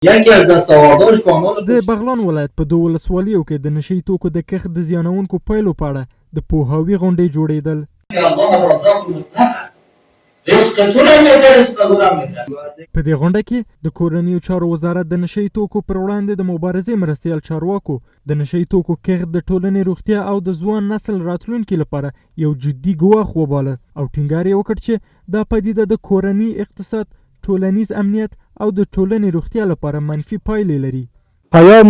یکی از دستاوردهاش کانال د بغلان ولایت په 2 ولسوالیو کې د نشي توکو د کښت د زیانونکو پایلو په اړه د پوهاوي غونډې جوړېدل. په دې غونډه کې د کورنیو چارو وزارت د نشي توکو پر وړاندې د مبارزې مرستیال چارواکو د نشي توکو کښت د ټولنې روغتیا او د ځوان نسل راتلونکي لپاره یو جدي ګواښ وباله او ټینګار یې وکړ چې دا پدیده د کورني اقتصاد، ټولنیز امنیت او د ټولنې روغتیا لپاره منفی پایلې لري. پیام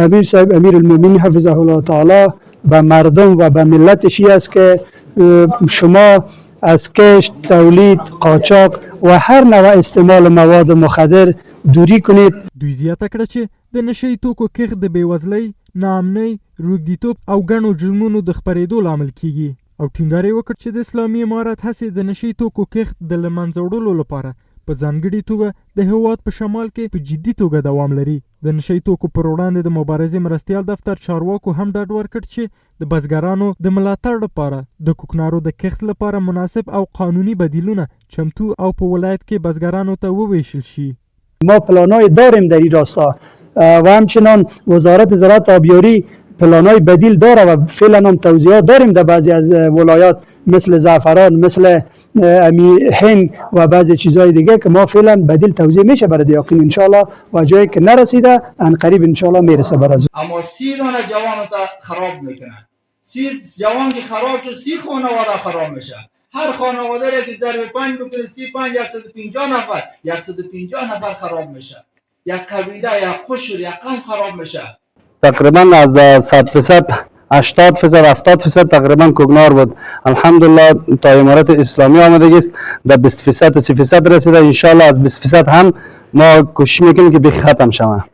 امیر صاحب امیر المؤمنین حفظه الله تعالی به مردم و به ملتش است که شما از کشت، تولید، قاچاق و هر نوع استعمال مواد مخدر دوری کنید. دوی زیاته کړه چې د نشي توکو کښت د بېوزلۍ، ناامنۍ، روږديتوب او ګڼو جرمونو د خپرېدو لامل کیږي او ټینګار یې وکړ چې د اسلامي امارت هڅې د نشي توکو کښت د له منځه وړلو لپاره په ځانګړې توګه د هېواد په شمال کې په جدي توګه دوام لري. د نشي توکو پر وړاندې د مبارزې مرستیال دفتر چارواکو هم ډاډ ورکړ چې د بزګرانو د ملاتړ لپاره د کوکنارو د کښت لپاره مناسب او قانوني بدیلونه چمتو او په ولایت کې بزګرانو ته وویشل شي. ما پلانای داریم در این راستا و همچنان وزارت زراعت آبیاری پلانای بدیل داره و فعلا هم توضیحات داریم در بعضی از ولایات مثل زعفران، مثل هنگ و بعضی چیزهای دیگه که ما فعلا بدیل توزیع میشه برای دیاقین انشالله و جایی که نرسیده ان قریب انشالله میرسه برای اما 30 دانه جوان تا خراب میکنن. 30 جوان که خراب شد 30 خانواده خراب میشه. هر خانواده را که ضرب 5 بکنه 35 150 نفر 150 نفر خراب میشه. یک قبیله، یک قشر، یک قوم خراب میشه. تقریبا از 100% 80% 70% تقریبا کوکنار بود. الحمدلله تا امارت اسلامی آمدگی است در 20% 30% رسیده. انشالله از 20% هم ما کوشش میکنیم که بخی ختم شوه.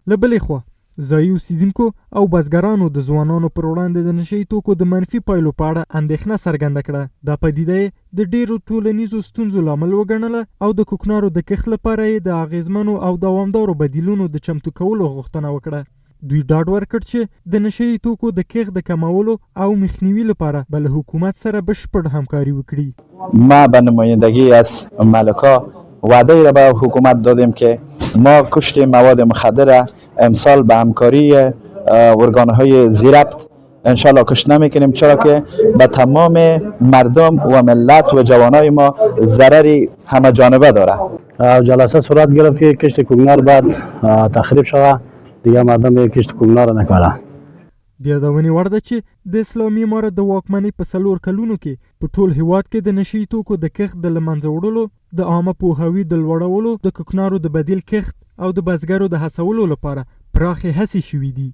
له بلې خوا ځایي اوسیدونکو او بزګرانو د ځوانانو پر وړاندې د نشي توکو د منفي پایلو په اړه اندېښنه څرګنده کړه. دا پدیده د ډېرو ټولنیزو ستونزو لامل وګڼله او د کوکنارو د کښت لپاره یې د اغېزمنو او دوامدارو بدیلونو د چمتو کولو غوښتنه وکړه. دوی ډاډ ورکړ چې د نشي توکو د کښت د کمولو او مخنیوي لپاره به له حکومت سره بشپړ همکاري وکړي. ما به نمایندگی از ملکا وعده را به حکومت دادیم که ما کشت مواد مخدر امسال به همکاری ارگانهای زیربط انشالله کشت نمیکنیم، چرا که به تمام مردم و ملت و جوانای ما ضرری همه جانبه داره. جلسه صورت گرفت که کشت کوکنار بعد تخریب شود، دیگه مردم کشت کوکنار نکنه. د یادونې وړ ده چې د اسلامي امارت د واکمنۍ په 4 کلونو کې په ټول هیواد کې د نشي توکو د کښت د له منځه وړلو، د عامه پوهاوي د لوړولو، د کوکنارو د بدیل کښت او د بزګرو د هڅولو لپاره پراخې هڅې شوي دي.